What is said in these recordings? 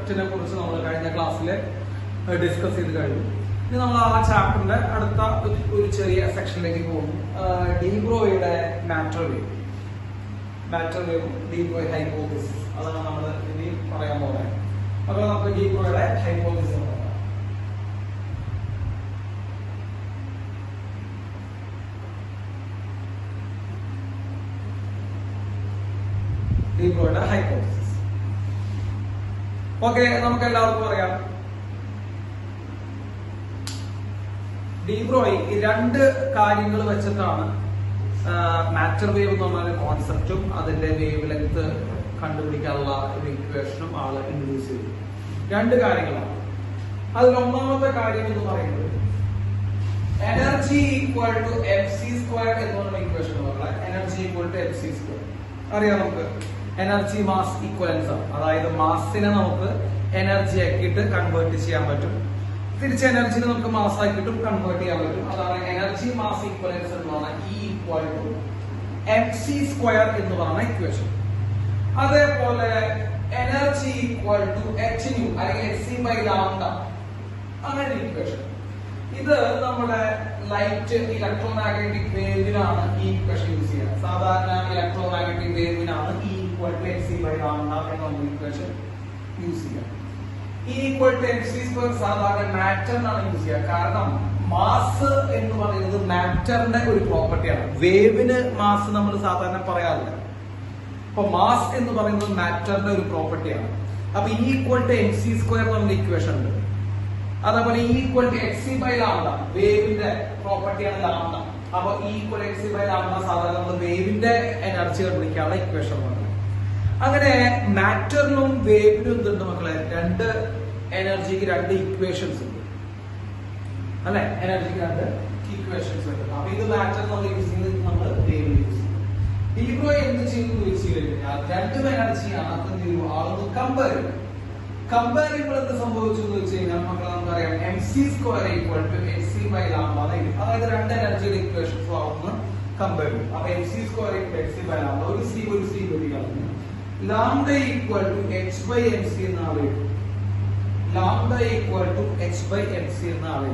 എഫക്റ്റിനെ കുറിച്ച് നമ്മൾ കഴിഞ്ഞ ക്ലാസ്സിൽ ഡിസ്കസ് ചെയ്ത് കഴിഞ്ഞു. ഇനി നമ്മൾ ആ ചാപ്റ്ററിന്റെ അടുത്ത ഒരു ചെറിയ സെക്ഷനിലേക്ക് പോകും. ഡി ബ്രോയുടെ matter wave de Broglie hypothesis, അതാണ് നമ്മൾ ഇനി പറയാൻ പോകുന്നത്. അപ്പോൾ നമുക്ക് ഡി ബ്രോയുടെ ഹൈപ്പോത്തിസിസ് നോക്കാം. ഡി ബ്രോയുടെ ഹൈപ്പോത്തിസിസ് ഓക്കെ, നമുക്ക് എല്ലാവർക്കും അറിയാം ഡി ബ്രോയ് രണ്ട് കാര്യങ്ങൾ വെച്ചിട്ടാണ് മാറ്റർ വേവ് എന്ന് പറഞ്ഞ കോൺസെപ്റ്റും അതിന്റെ വേവ് ലെങ്ത് കണ്ടുപിടിക്കാനുള്ള ഒരു ഇക്വേഷനും ആള് ഇൻട്രൊഡ്യൂസ് ചെയ്തു. രണ്ട് കാര്യങ്ങളാണ്. അതിൽ ഒന്നാമത്തെ കാര്യം എന്ന് പറയുന്നത് energy equal to F C square എന്ന് പറഞ്ഞ ഇക്വേഷൻ പറഞ്ഞാൽ energy equal to F C square അറിയാം. നമുക്ക് എനർജി മാസ് ഈക്വലൻസ് ആണ്. അതായത് മാസിനെ നമുക്ക് എനർജി ആക്കിയിട്ട് കൺവേർട്ട് ചെയ്യാൻ പറ്റും, തിരിച്ച് എനർജിനെ നമുക്ക് മാസ് ആക്കിയിട്ടും കൺവേർട്ട് ചെയ്യാൻ പറ്റും. അതാണ് എനർജി മാസ് ഈക്വലൻസ് എന്ന് പറഞ്ഞാൽ E equal to F C square എന്ന് പറഞ്ഞ ഇക്വേഷൻ. അതേപോലെ energy equal to H nu അല്ലെങ്കിൽ എച്ച് സി ബൈ ലാംഡ അങ്ങനെ ഇക്വേഷൻ. ഇത് നമ്മുടെ ലൈറ്റ് ഇലക്ട്രോമാഗ്നറ്റിക് വേവിനാണ് ഈ ഇക്വേഷൻ യൂസ് ചെയ്യുക. സാധാരണ ഇലക്ട്രോമാഗ്നറ്റിക് വേവിനാണ് E equal to H C by lambda എന്ന ഇക്വേഷൻ യൂസ് ചെയ്യുക. E equal to F C square സാധാരണ മാറ്ററിനാണ് യൂസ് ചെയ്യുക. കാരണം മാസ് എന്ന് പറയുന്നത് മാറ്ററിന്റെ ഒരു പ്രോപ്പർട്ടിയാണ്. വേവിന് മാസ് നമ്മൾ സാധാരണ പറയാറില്ല. അപ്പൊ മാസ് എന്ന് പറയുന്നത് മാറ്ററിന്റെ ഒരു പ്രോപ്പർട്ടിയാണ്. അപ്പൊ E equal to F C square എന്ന് പറഞ്ഞ ഇക്വേഷൻ ഉണ്ട്. അതേപോലെ E equal to H C by lambda വേവിന്റെ പ്രോപ്പർട്ടിയാണ് ലാംഡ. അപ്പൊ E equal H C by lambda സാധാരണ നമ്മൾ വേവിന്റെ എനർജി കണ്ടുപിടിക്കാനുള്ള ഇക്വേഷൻ പറഞ്ഞു. അങ്ങനെ മാറ്ററിനും വേവിനും എന്തുണ്ട് മക്കളെ? രണ്ട് എനർജിക്ക് രണ്ട് ഇക്വേഷൻസ് ഉണ്ട് അല്ലെ? എനർജിക്ക് രണ്ട് ഇക്വേഷൻസ് ഉണ്ട്. അപ്പൊ ഇത് മാറ്റർ നമ്മൾ യൂസ് ചെയ്യുന്നത്, നമ്മൾ വേവ് യൂസ് ചെയ്യും. ഡി ബ്രോ എന്ത് ചെയ്യുന്നു ചോദിച്ചു കഴിഞ്ഞാൽ രണ്ടും എനർജിയാണ്. അപ്പൊ എന്ത് ചെയ്യും? ആളൊന്ന് കമ്പയർ ചെയ്യും. കമ്പയർ ചെയ്യുമ്പോൾ എന്ത് സംഭവിച്ചു എന്ന് വെച്ച് കഴിഞ്ഞാൽ മക്കളെ നമുക്കറിയാം M C square equal to H C by lambda. അതായത് രണ്ട് എനർജിയുടെ ഇക്വേഷൻസ് ആവുന്ന കമ്പയർ ചെയ്യും. അപ്പൊ M C square equal H C by lambda, ഒരു സി വരികയാണ്. Lambda equal to H by M C എന്ന ആളെ lambda equal to H by M C എന്ന ആളെ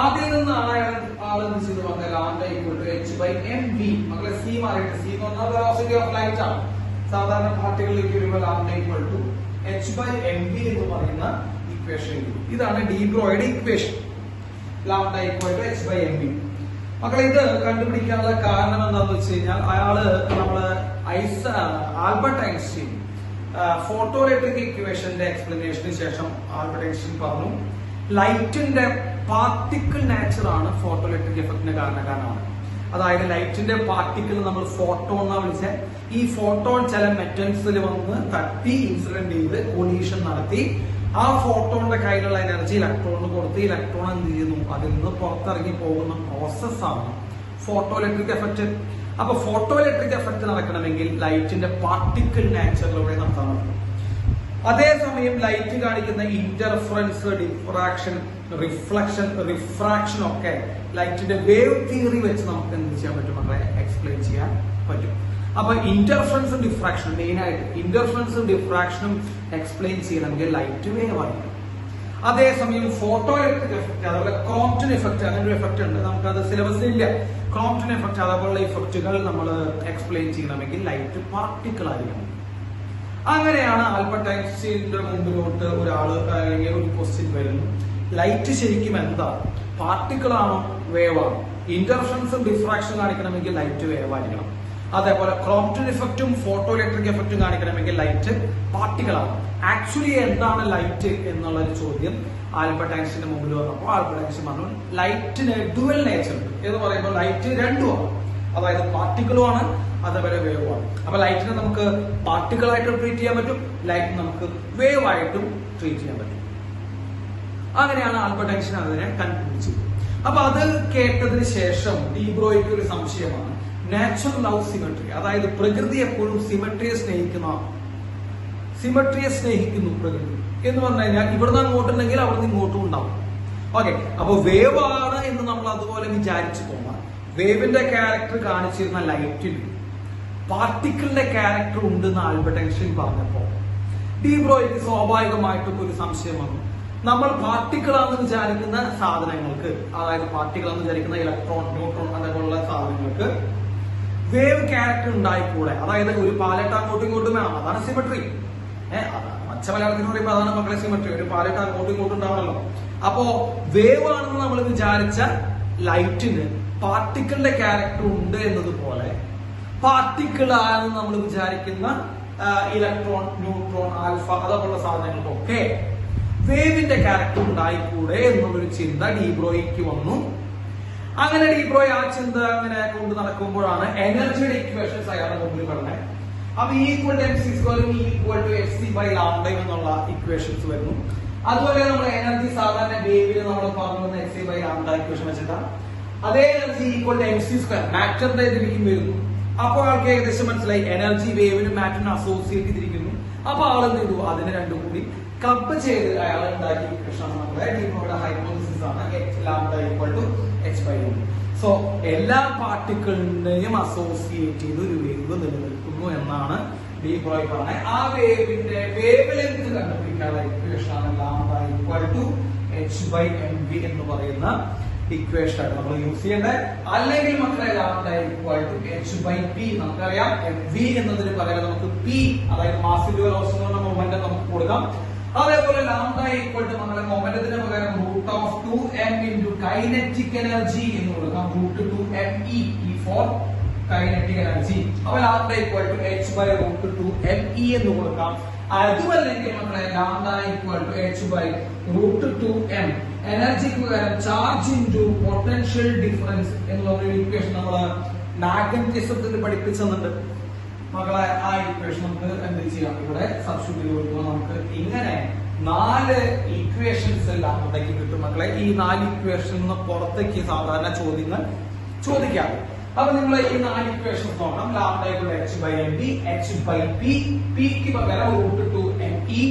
ആദ്യം നിന്ന് ആളെന്ന് ചെയ്ത് പറഞ്ഞാൽ lambda equal to H by M V. മക്കളെ സി മാറിയിട്ട് സി എന്ന് പറഞ്ഞാൽ വെലോസിറ്റി ഓഫ് ലൈറ്റ് ആണ്. സാധാരണ പാർട്ടികളിലേക്ക് വരുമ്പോൾ lambda equal to H by M V എന്ന് പറയുന്ന ഇക്വേഷൻ. ഇതാണ് ഡി ബ്രോയുടെ equation, lambda equal to H by M V. മക്കളെ ഇത് കണ്ടുപിടിക്കാനുള്ള കാരണം എന്താണെന്ന് വെച്ച് കഴിഞ്ഞാൽ നമ്മള് ആൽബർട്ട് ഐൻസ്റ്റീൻ ഫോട്ടോ ഇലക്ട്രിക് ഇക്വേഷന്റെ എക്സ്പ്ലനേഷന് ശേഷം ആൽബർട്ട് ഐൻസ്റ്റീൻ പറഞ്ഞു ലൈറ്റിന്റെ പാർട്ടിക്കിൾ നാച്ചർ ആണ് ഫോട്ടോ ഇലക്ട്രിക് എഫക്റ്റിന് കാരണക്കാരനാണ്. അതായത് ലൈറ്റിന്റെ പാർട്ടിക്കിൾ നമ്മൾ ഫോട്ടോൺ എന്നാ വിളിച്ച ഈ ഫോട്ടോൺ ചില മെറ്റൽസിൽ വന്ന് തട്ടി ഇൻസിഡന്റ് ചെയ്ത് കൊളീഷൻ നടത്തി ആ ഫോട്ടോണിന്റെ കയ്യിലുള്ള എനർജി ഇലക്ട്രോണിന് കൊടുത്ത് ഇലക്ട്രോൺ എന്ത് ചെയ്യുന്നു? അതിൽ നിന്ന് പുറത്തിറങ്ങി പോകുന്ന പ്രോസസ്സാണ് ഫോട്ടോ ഇലക്ട്രിക് എഫക്റ്റ്. അപ്പൊ ഫോട്ടോ ഇലക്ട്രിക് എഫക്റ്റ് നടക്കണമെങ്കിൽ ലൈറ്റിന്റെ പാർട്ടിക്കിൾ നാച്ചറിലൂടെ നടത്താൻ പറ്റും. അതേസമയം ലൈറ്റ് കാണിക്കുന്ന ഇന്റർഫറൻസ്, ഡിഫ്രാക്ഷൻ, റിഫ്ലക്ഷൻ, റിഫ്രാക്ഷൻ ഒക്കെ ലൈറ്റിന്റെ വേവ് തിയറി വെച്ച് നമുക്ക് എന്ത് ചെയ്യാൻ പറ്റും മക്കളെ? എക്സ്പ്ലെയിൻ ചെയ്യാൻ പറ്റും. അപ്പൊ ഇന്റർഫറൻസും ഡിഫ്രാക്ഷനും മെയിൻ ആയിട്ട് ഇന്റർഫറൻസും ഡിഫ്രാക്ഷനും എക്സ്പ്ലെയിൻ ചെയ്യണമെങ്കിൽ ലൈറ്റ് വേവ് ആയിരിക്കും. അതേസമയം ഫോട്ടോ ഇലക്ട്രിക് എഫക്ട്, അതുപോലെ ക്രോംപ്റ്റൺ എഫക്ട്, അങ്ങനെ ഒരു എഫക്ട് ഉണ്ട്, നമുക്കത് സിലബസിൽ ഇല്ല. ക്രോംപ്റ്റൺ എഫക്ട് അതേപോലുള്ള ഇഫക്റ്റുകൾ നമ്മൾ എക്സ്പ്ലെയിൻ ചെയ്യണമെങ്കിൽ ലൈറ്റ് പാർട്ടിക്കിൾ ആയിരിക്കണം. അങ്ങനെയാണ് ആൽബർട്ട് ഐൻസ്റ്റീന്റെ മുമ്പിലോട്ട് അല്ലെങ്കിൽ ഒരു ക്വസ്റ്റ്യൻ വരുന്നു. ലൈറ്റ് ശരിക്കും എന്താ? പാർട്ടിക്കിൾ ആണോ വേവ് ആണോ? ഇന്റർഫറൻസും ഡിഫ്രാക്ഷനും കാണിക്കണമെങ്കിൽ ലൈറ്റ് വേവ് ആയിരിക്കണം. അതേപോലെ ക്രോംപ്റ്റൺ എഫക്റ്റും ഫോട്ടോ ഇലക്ട്രിക് എഫക്റ്റും കാണിക്കണമെങ്കിൽ ലൈറ്റ് പാർട്ടിക്കിൾ ആണ്. ആക്ച്വലി എന്താണ് ലൈറ്റ് എന്നുള്ള ഒരു ചോദ്യം ആൽബർട്ട് ഐൻസ്റ്റീന്റെ മുമ്പിൽ വന്നപ്പോൾ ആൽബർട്ട് ഐൻസ്റ്റീൻ പറഞ്ഞു ലൈറ്റിന് ഡുവൽ നേച്ചർ ഉണ്ട് എന്ന് പറയുമ്പോൾ ലൈറ്റ് രണ്ടുമാണ്, അതായത് പാർട്ടിക്കിളും ആണ് അതേപോലെ വേവ് ആണ്. അപ്പൊ ലൈറ്റിനെ നമുക്ക് പാർട്ടിക്കിൾ ആയിട്ടും ട്രീറ്റ് ചെയ്യാൻ പറ്റും, ലൈറ്റ് നമുക്ക് വേവ് ആയിട്ടും ട്രീറ്റ് ചെയ്യാൻ പറ്റും. അങ്ങനെയാണ് ആൽബർട്ട് ഐൻസ്റ്റീൻ അതിനെ കണ്ടുപിടിച്ചത്. അപ്പൊ അത് കേട്ടതിന് ശേഷം ഡി ബ്രോയ്ക്ക് ഒരു സംശയമാണ് നാച്ചുറൽ ലവ് സിമെട്രി. അതായത് പ്രകൃതി എപ്പോഴും സിമെട്രിയെ സ്നേഹിക്കുന്നു പ്രകൃതി എന്ന് പറഞ്ഞു കഴിഞ്ഞാൽ ഇവിടുന്ന് അങ്ങോട്ടുണ്ടെങ്കിൽ അവിടുന്ന് ഇങ്ങോട്ടും ഉണ്ടാവും. ഓക്കെ, അപ്പൊ വേവ് ആണ് എന്ന് നമ്മൾ അതുപോലെ വിചാരിച്ചു പോകാം. വേവിന്റെ ക്യാരക്ടർ കാണിച്ചിരുന്ന ലൈറ്റിന് പാർട്ടിക്കിളിന്റെ ക്യാരക്ടർ ഉണ്ടെന്ന് ആൽബർട്ട് ഐൻസ്റ്റീൻ പറഞ്ഞപ്പോ ഡീബ്രോയ്ക്ക് സ്വാഭാവികമായിട്ടും ഒരു സംശയം വന്നു. നമ്മൾ പാർട്ടിക്കിളാന്ന് വിചാരിക്കുന്ന സാധനങ്ങൾക്ക്, അതായത് പാർട്ടിക്കിളാന്ന് വിചാരിക്കുന്ന ഇലക്ട്രോൺ, ന്യൂട്രോൺ അതേപോലുള്ള സാധനങ്ങൾക്ക് വേവ് ക്യാരക്ടർ ഉണ്ടായിക്കൂടെ? അതായത് ഒരു പാലറ്റ് അങ്ങോട്ടും ഇങ്ങോട്ടും വേണം, അതാണ് സിമെട്രി. മച്ച മലയാളത്തിന് പറയുമ്പോൾ അതാണ് മക്കളെ സിമെട്രി. ഒരു പാലറ്റ് അങ്ങോട്ടും ഇങ്ങോട്ടും ഉണ്ടാവണല്ലോ. അപ്പോ വേവ് ആണെന്ന് നമ്മൾ വിചാരിച്ച ലൈറ്റിന് പാർട്ടിക്കിളിന്റെ ക്യാരക്ടർ ഉണ്ട് എന്നതുപോലെ പാർട്ടിക്കിൾ ആണെന്ന് നമ്മൾ വിചാരിക്കുന്ന ഇലക്ട്രോൺ, ന്യൂട്രോൺ, ആൽഫ അതേപോലുള്ള സാധനങ്ങൾക്കൊക്കെ വേവിന്റെ ക്യാരക്ടർ ഉണ്ടായിക്കൂടെ എന്നുള്ളൊരു ചിന്ത ഡീബ്രോയ്ക്ക് വന്നു. അങ്ങനെ ഡീബ്രോയ് ആ ചിന്ത അങ്ങനെ കൊണ്ട് നടക്കുമ്പോഴാണ് എനർജിയുടെ ഇക്വേഷൻസ് അയാളുടെ മുമ്പിൽ പറഞ്ഞത്. അപ്പൊ equal to mc² equal to fc/λ എന്നുള്ള ഇക്വേഷൻസ് വരുന്നു. അതുപോലെ നമ്മൾ എനർജി സാധാരണ വേവിന് നമ്മൾ പറഞ്ഞു hc/λ ഇക്വേഷൻ വെച്ചിട്ടാണ്. അതേ എനർജി ഈക്വൽ ടു mc² മാറ്ററിന്റെ ഇതിലേക്കും വരുന്നു. അപ്പോൾ ആൾക്ക് ഏകദേശം മനസ്സിലായി എനർജി വേവിന് മാറ്ററിന് അസോസിയേറ്റ് ചെയ്തിരിക്കുന്നു. അപ്പൊ ആൾ എന്ത് ചെയ്തു, അതിനെ രണ്ടും കൂടി ക്ലബ് ചെയ്ത് അയാൾ ഉണ്ടാക്കിയ ഇക്വേഷൻ നമ്മുടെ ഡീബ്രോയുടെ ഹൈപ്പോതെസിസ് ആണ് λ ഈക്വൽ ടു h/u. സോ എല്ലാ പാർട്ടിക്കിളിനെയും അസോസിയേറ്റ് ചെയ്ത് ഒരു വേവ് നിലനിൽക്കുന്നു എന്നാണ് ഡീബ്രോയ് പറഞ്ഞത്. ആ വേവിന്റെ വേവ് ലെങ്ത് കണ്ടുപിടിക്കാനുള്ള ഇക്വേഷൻ ആണ് λ ഈക്വൽ ടു h/mv എന്ന് പറയുന്ന ഇക്വേഷൻ നമ്മൾ യൂസ് ചെയ്യേണ്ടത്. അല്ലെങ്കിൽ മക്കളെ λ ഈക്വൽ ടു h/p. നമുക്കറിയാം mv എന്നതിന് പകരം നമുക്ക് p, അതായത് മാസ് വെലോസിറ്റി എന്ന മൊമെന്റം നമുക്ക് കൊടുക്കാം. അതേപോലെ λ ഈക്വൽ ടു നമ്മുടെ മൊമെന്റത്തിന് പകരം √2m ഇൻടു കൈനറ്റിക് എനർജി എന്ന് കൊടുക്കാം. √2me four kinetic energy. അപ്പൊ λ ഈക്വൽ ടു h/√2me എന്ന് കൊടുക്കാം. അതുമല്ലെങ്കിൽ മക്കളെ λ ഈക്വൽ ടു h/√2m എനർജിക്ക് പകരം ചാർജ് ഇൻടു പൊട്ടൻഷ്യൽ ഡിഫറൻസ് എന്നുള്ള ഒരു ഇക്വേഷൻ നമ്മൾ മാഗ്നറ്റിസത്തിൽ പഠിപ്പിച്ചെന്നുണ്ട് മക്കളെ. ആ ഇക്വേഷൻ നമുക്ക് എന്ത് ചെയ്യാം, ഇവിടെ സബ്സ്റ്റിറ്റ്യൂട്ട് ചെയ്ത് കൊടുക്കുമ്പോൾ നമുക്ക് ഇങ്ങനെ 4 ഇക്വേഷൻസ് എല്ലാം ഉണ്ടെങ്കിൽ കിട്ടും മക്കളെ. ഈ 4 ഇക്വേഷനിൽ പുറത്തേക്ക് സാധാരണ ചോദ്യങ്ങൾ ചോദിക്കാറ്. അപ്പൊ നിങ്ങൾ ഈ 4 ഇക്വേഷൻസ് നോക്കണം. λ ഈക്വൽ h/mv, h/p, p ക്ക് പകരം √2me.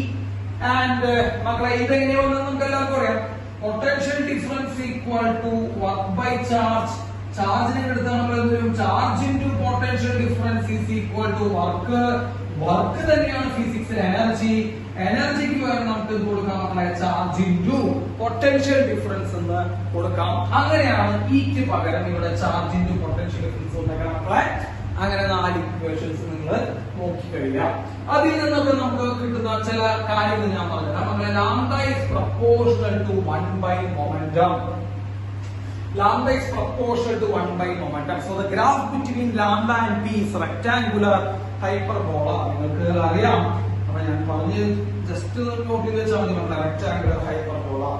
ആൻഡ് മക്കളെ ഇതെങ്ങനെയാണെന്ന് നമുക്ക് എല്ലാവർക്കും അറിയാം. Potential difference equal to work by charge. ചാർജിനെ എടുത്താൽ charge into potential difference is equal to work. Work തന്നെയാണ് ഫിസിക്സിൽ എനർജി. എനർജിക്ക് പകരം നമുക്ക് കൊടുക്കാം മക്കളെ ചാർജ് ഇൻടു പൊട്ടൻഷ്യൽ ഡിഫറൻസ് എന്ന് കൊടുക്കാം. അങ്ങനെയാണ് ഇക്ക് പകരം ഇവിടെ ചാർജ് ഇൻടു പൊട്ടൻഷ്യൽ ഡിഫറൻസ് ഉണ്ടാക്കാൻ മക്കളെ. അങ്ങനെ 4 ഇക്വേഷൻസ് നിങ്ങൾ നോക്കിക്കഴിയാം. അതിൽ നിന്നൊക്കെ നമുക്ക് കിട്ടുന്ന ചില കാര്യങ്ങൾ ഞാൻ പറഞ്ഞുതരാം മക്കളെ. λ is proportional to 1/momentum. Lambda is proportional to 1/momentum. So the graph between lambda and p is rectangular hyperbola. നിങ്ങൾക്ക് അറിയാം. അപ്പോൾ ഞാൻ പറഞ്ഞു ജസ്റ്റ് നോട്ട് ചെയ്ത് വെച്ചാൽ മതി മക്കളെ. rectangular hyperbola.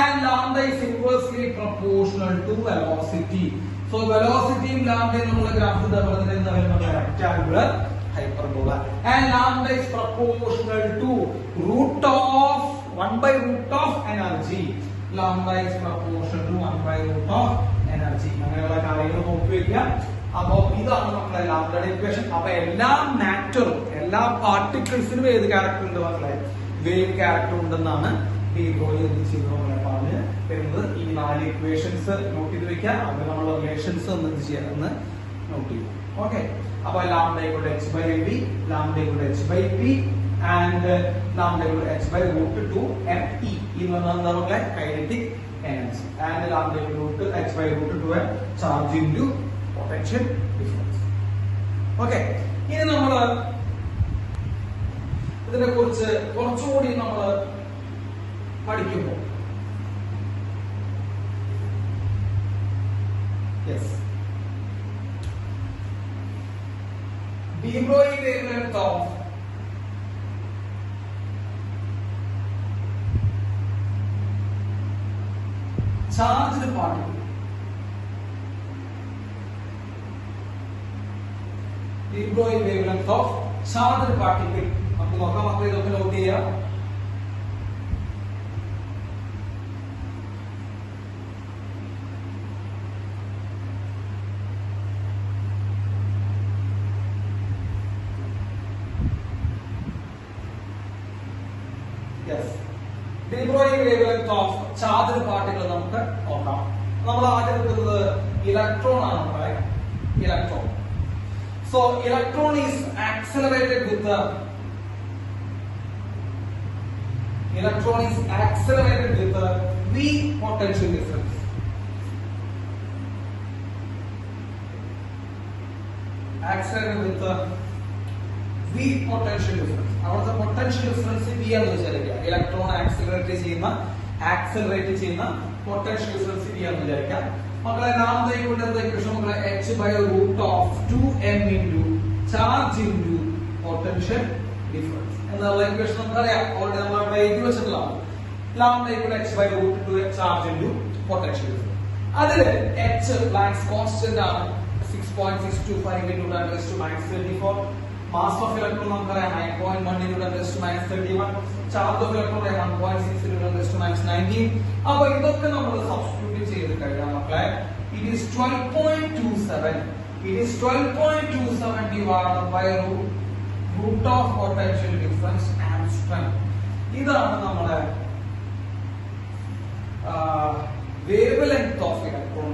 And lambda is inversely proportional to velocity. So velocity in lambda എന്നുള്ള ഗ്രാഫ് ഇതേപോലെ എന്താ പറയുക rectangular hyperbola. And lambda is proportional to √1/root of energy. Lambda is proportional to 1/root of energy. അങ്ങനെയുള്ള കാര്യങ്ങൾ നോക്കി വെക്കുക. അപ്പൊ ഇതാണ് മക്കളെ ലാംഡയുടെ ഇക്വേഷൻ. അപ്പൊ എല്ലാ മാറ്ററും എല്ലാ പാർട്ടിക്കിൾസിനും ഏത് ക്യാരക്ടർ ഉണ്ട് മക്കളെ? വേവ് ക്യാരക്ടർ ഉണ്ടെന്നാണ് ഡീബ്രോയ് എന്ത് ചെയ്തു പറഞ്ഞ് വരുന്നത്. ഈ 4 ഇക്വേഷൻസ് നോട്ട് ചെയ്ത് വെക്കുക. അത് നമ്മളുടെ റിലേഷൻസ് എന്ത് ചെയ്യാമെന്ന് നോട്ട് ചെയ്യും. ഓക്കെ. അപ്പൊ λ equal to h/mv, λ equal to h/p and λ equal to h/√2me. എന്താ മക്കളെ? Kinetic energy. And λ equal to h/√2m charge into potential difference. Okay. ഇനി നമ്മൾ ഇതിനെ കുറിച്ച് കുറച്ചുകൂടി നമ്മൾ പഠിക്കുമ്പോൾ ഡീബ്രോയ് wavelength of charged particle. Debroy wavelength of charged particle. നമുക്ക് നോക്കാം. അപ്പോൾ ഇതൊക്കെ നോട്ട് ചെയ്യാം. Debroy wavelength of charged particle നമുക്ക് നോക്കാം. നമ്മൾ ആദ്യം എടുക്കുന്നത് ഇലക്ട്രോൺ ആണ് നമ്മുടെ electron. So electron is accelerated with the Electron is accelerated with a V potential difference. Accelerated with a V potential difference. Our potential difference V ആണ് വിചാരിക്കുക. Electron accelerate ചെയ്യുന്ന പൊട്ടൻഷ്യൽ ഡിഫറൻസ് V ആണ് വിചാരിക്കുക. മക്കളെ നാം ദൈവത്തിന്റെ ഇക്വേഷൻ മക്കളെ h/√2m into charge into potential difference എന്നുള്ള ഇക്വേഷൻ നമുക്കറിയാം. ഓൾറെഡി നമ്മൾ അവിടെ എഴുതി വെച്ചിട്ടുള്ളതാണ്. ലാംഡ h/√2 charge into potential difference. അതിൽ h പ്ലാങ്ക്സ് കോൺസ്റ്റന്റ് ആണ് 6.625 into 10⁻⁻34. Mass of electron നമുക്കറിയാം 9.1 into 10⁻31. Charge of electron 1.6 into 10⁻19. അപ്പോൾ ഇതൊക്കെ നമ്മൾ സബ്സ്റ്റിറ്റ്യൂട്ട് ചെയ്ത് കഴിഞ്ഞാൽ മക്കളെ it is 12.27 divided by root of potential difference and strength. ഇതാണ് നമ്മുടെ wavelength of electron.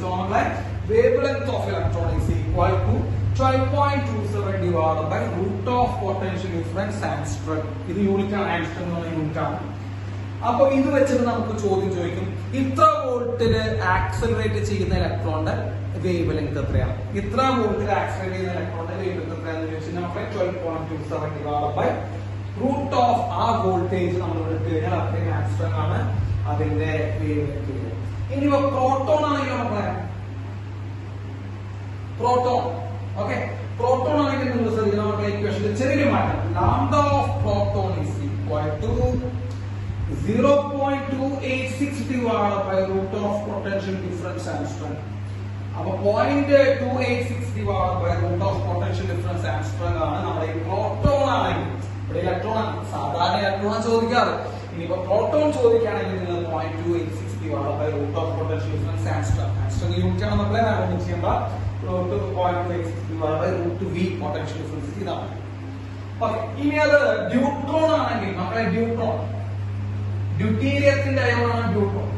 So wavelength of electron is equal to 12.27 divided by root of potential difference and strength. ഇത് unit ആണ്, ആംസ്റ്റർ എന്ന യൂണിറ്റ് ആണ്. അപ്പൊ ഇത് വെച്ചിട്ട് നമുക്ക് ചോദ്യം ചോദിക്കും, ഇത്ര വോൾട്ടില് ആക്സലറേറ്റ് ചെയ്യുന്ന ഇലക്ട്രോണിന്റെ വേവ് ലെങ്ത് എത്രയാണ്? ഇത്ര വോൾട്ടിൽ ആക്സലറേറ്റ് ചെയ്യുന്ന ഇലക്ട്രോണിന്റെ വേവ് ലെങ്ത് എത്രയാണെന്ന് ചോദിച്ചാൽ നമുക്ക് 12.27 divided by റൂട്ട് ഓഫ് ആ വോൾട്ടേജ് നമ്മൾ എടുത്തു കഴിഞ്ഞാൽ അത്രയും ആംസ്റ്റർ ആണ് അതിന്റെ വേവ് ലെങ്ത്. ഇനി പ്രോട്ടോൺ ആണെങ്കിലും നമ്മളെ പ്രോട്ടോൺ പ്രോട്ടോൺ ആണെങ്കിൽ നിങ്ങൾ ശ്രദ്ധിക്കണം നമ്മുടെ ഇക്വേഷനിൽ ചെറിയൊരു മാറ്റം. Lambda of proton is equal to 0.286 divided by root of potential difference and strength. അപ്പൊ 0.286 divided by root of potential difference and strength ആണ് നമ്മുടെ പ്രോട്ടോൺ ആണെങ്കിൽ. ഇവിടെ ഇലക്ട്രോൺ ആണ്, സാധാരണ ഇലക്ട്രോൺ ചോദിക്കാറ്. ഇനിയിപ്പോ പ്രോട്ടോൺ ചോദിക്കുകയാണെങ്കിൽ നിങ്ങൾ 0.286 divided by root of potential difference and strength. Angstrom unit ആണ് നമ്മളെ ആലോചിച്ച് ചെയ്യുമ്പോൾ √2.2 V potential difference ഇതാണ്. ഇനി അത് ഡ്യൂട്രോൺ ആണെങ്കിൽ മക്കളെ ഡ്യൂട്ടീരിയത്തിന്റെ അയോണാണ് ഡ്യൂട്രോൺ.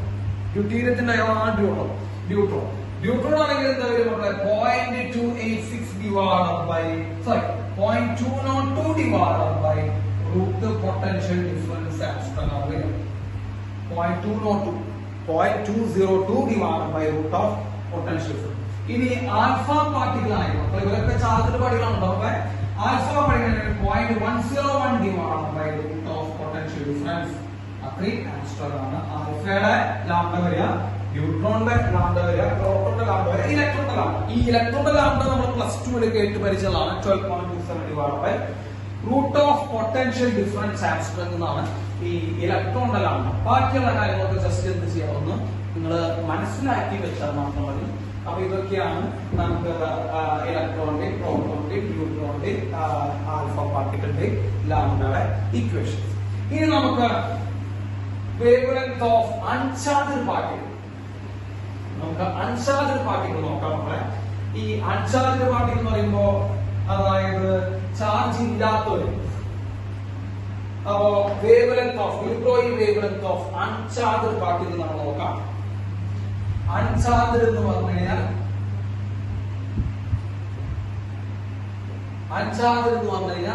ഡ്യൂട്രോൺ ആണെങ്കിൽ എന്താ വരും മക്കളെ 0.286 divided by 0.202 divided by root potential difference and strength ആണ് വരിക. 0.202 divided by root of potential difference. ഇനി ആൽഫ പാർട്ടിക്കിൾ ആണെങ്കിൽ ഇവരൊക്കെ ചാർജ്ഡ് പാർട്ടികളാണല്ലോ. അപ്പൊ alpha particle 0.101 divided by root of potential difference അത്രയും ആംസ്റ്റർ ആണ്. ആൽഫയുടെ ലാംഡ വരിക, ന്യൂട്രോണിന്റെ ലാംഡ വരിക, പ്രോട്ടോണിന്റെ ലാംഡ വരിക, ഇലക്ട്രോണിന്റെ ലാംഡ. ഈ ഇലക്ട്രോണിന്റെ ലാംഡ നമ്മൾ +2 കേട്ട് പരിചയമാണ്. 12.27 divided by root of potential difference and strength എന്നാണ് ഈ ഇലക്ട്രോണിന്റെ ലാംഡ. ബാക്കിയുള്ള കാര്യങ്ങളൊക്കെ ജസ്റ്റ് എന്ത് ചെയ്യാവുന്ന നിങ്ങൾ മനസ്സിലാക്കി വെച്ചാൽ മാത്രം മതി. അപ്പൊ ഇതൊക്കെയാണ് നമുക്ക് ഇലക്ട്രോണിന്റെ, പ്രോട്ടോണിന്റെ, ന്യൂട്രോണിന്റെ, ആൽഫ പാർട്ടിക്കിളിന്റെ ലാംഡയുടെ ഇക്വേഷൻസ്. ഇനി നമുക്ക് wavelength of uncharged particle. നമുക്ക് അൺചാർജ്ഡ് പാർട്ടിക്കിൾ നോക്കാം. നമ്മളെ ഈ അൺചാർജ്ഡ് പാർട്ടിക്കിൾ എന്ന് പറയുമ്പോ അതായത് ചാർജ് ഇല്ലാത്തവര്. അപ്പോ wavelength of wavelength of uncharged particle നമ്മൾ നോക്കാം. അൺചാർജ്ഡ് എന്ന് പറഞ്ഞു കഴിഞ്ഞാൽ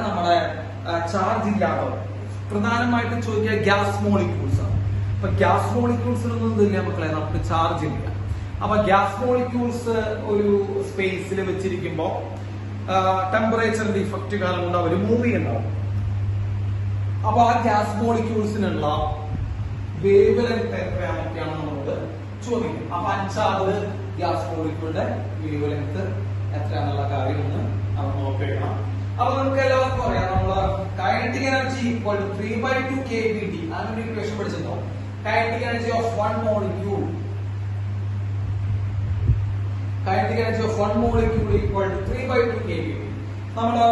നമ്മുടെ ചാർജ് ഇല്ലാത്തവർ. പ്രധാനമായിട്ടും ചോദിക്കുക ഗ്യാസ് മോളിക്യൂൾസ് ആണ്. അപ്പൊ ഗ്യാസ് മോളിക്യൂൾസിനൊന്നും എന്തില്ല മക്കളെ, നമുക്ക് ചാർജ് ഇല്ല. അപ്പൊ ഗ്യാസ് മോളിക്യൂൾസ് ഒരു സ്പേസിൽ വെച്ചിരിക്കുമ്പോ ടെമ്പറേച്ചറിന്റെ ഇഫക്റ്റ് കാരണം കൊണ്ട് അവർ മൂവ് ചെയ്യുന്നുണ്ടാവും. അപ്പൊ ആ ഗ്യാസ് മോളിക്യൂൾസിനുള്ള വേവ് ലെങ്ത് എത്രയാണൊക്കെയാണ് നമ്മളോട് ചോദിക്കും. അപ്പൊ അൺചാർജ്ഡ് ഗ്യാസ് മോളിക്യൂളിന്റെ വേവ് ലെങ്ത് എത്രയാണെന്നുള്ള കാര്യം ഒന്ന് നമ്മൾ നോക്കിയെടുക്കണം. അപ്പൊ നമുക്ക് എല്ലാവർക്കും അറിയാം, നമ്മള് kinetic energy equal to 3/2 kBT. അങ്ങനെ ഇക്വേഷൻ പഠിച്ചിട്ടുണ്ടോ? Kinetic energy of 1 molecule equal to 3/2 kBT. നമ്മള്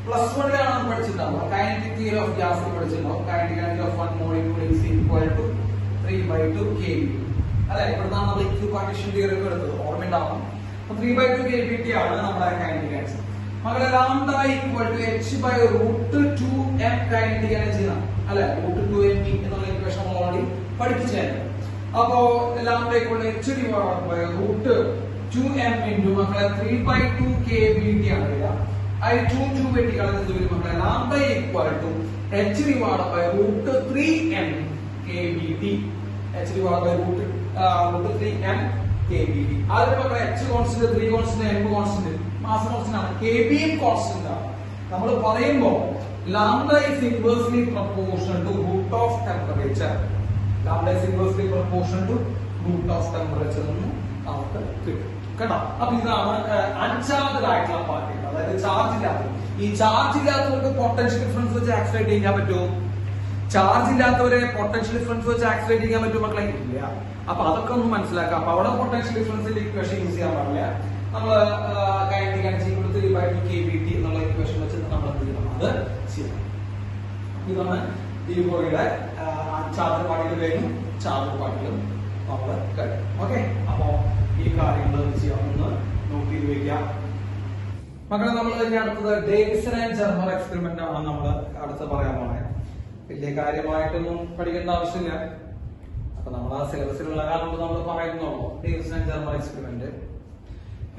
+1 പഠിച്ചിട്ടുണ്ടാവും. കൈനറ്റിക് തിയറി ഓഫ് ഗ്യാസ് പഠിച്ചിട്ടുണ്ടാവും. Kinetic energy of 1 molecule is equal to 3/2 kBT. അല്ലെ, ഇവിടുന്നാണ് നമ്മൾ ഇക്വിപാർട്ടീഷൻ തിയറി ഒക്കെ എടുത്തത്, ഓർമ്മയുണ്ടാവും. 3/2 kBT ആണ് നമ്മുടെ കൈനറ്റിക് എനർജി. മകളെ lambda equal to h/√2m kinetic energy ആണ് അല്ലെ. √2m എന്നുള്ള ഇക്വേഷൻ നമ്മൾ ഓൾറെഡി പഠിപ്പിച്ചായിരുന്നു. അപ്പോ lambda equal to h/√2m into മക്കളെ 3/2 kBT ആണ് വരിക. I2 വെട്ടിക്കളഞ്ഞ് എന്ത് വരും മക്കളെ? Lambda equal to h divide by root 3n kBT. h divide by root 3n kBT. അതിന് മക്കളെ h constant, 3 constant, m constant, mass constant ആണ്, kB കോൺസ്റ്റന്റ് ആണ്. നമ്മൾ പറയുമ്പോൾ lambda is inversely proportional to root of temperature. Lambda is inversely proportional to root of temperature എന്ന് നമുക്ക് കിട്ടും കേട്ടോ. അപ്പൊ ഇതാണ് അൺചാർജ്ഡ് ആയിട്ടുള്ള പാർട്ടികൾ, അതായത് ചാർജ് ഇല്ലാത്ത. ഈ ചാർജ് ഇല്ലാത്തവർക്ക് പൊട്ടൻഷ്യൽ ഡിഫറൻസ് വെച്ച് ആക്സിലറേറ്റ് ചെയ്യാൻ പറ്റുമോ? ചാർജ് ഇല്ലാത്തവരെ പൊട്ടൻഷ്യൽ ഡിഫറൻസ് വെച്ച് ആക്സിലറേറ്റ് ചെയ്യാൻ പറ്റുമോ മക്കളെ? ഇല്ല. അപ്പൊ അതൊക്കെ ഒന്ന് മനസ്സിലാക്കാം. അപ്പൊ അവിടെ പൊട്ടൻഷ്യൽ ഡിഫറൻസിന്റെ ഇക്വേഷൻ യൂസ് ചെയ്യാൻ പാടില്ല. നമ്മൾ കൈനറ്റിക് എനർജി = 3/2 kBT എന്നുള്ള ഇക്വേഷൻ വെച്ച് നമ്മൾ എന്ത് ചെയ്യണം? അത് ചെയ്യണം. ഇതാണ് ഡി ബ്രോയിയുടെ അൺചാർജ് പാർട്ടികളും ചാർജ് പാർട്ടികളും നമ്മൾ കഴിയും. ഓക്കെ, അപ്പോ ഈ കാര്യങ്ങൾ ചെയ്യാമെന്ന് നോട്ട് ചെയ്ത് വയ്ക്കാം മക്കളെ. നമ്മൾ ഇനി അടുത്തത് ഡേവിസൺ ആൻഡ് ജെർമർ എക്സ്പെരിമെന്റ് ആണ് നമ്മൾ അടുത്ത് പറയാൻ പോണേ. വലിയ കാര്യമായിട്ടൊന്നും പഠിക്കേണ്ട ആവശ്യമില്ല. അപ്പൊ നമ്മൾ ആ സിലബസിലുള്ള കാരണം നമ്മൾ പറയുന്നുള്ളൂ. ഡേവിസൺ ആൻഡ് ജെർമർ എക്സ്പെരിമെന്റ്,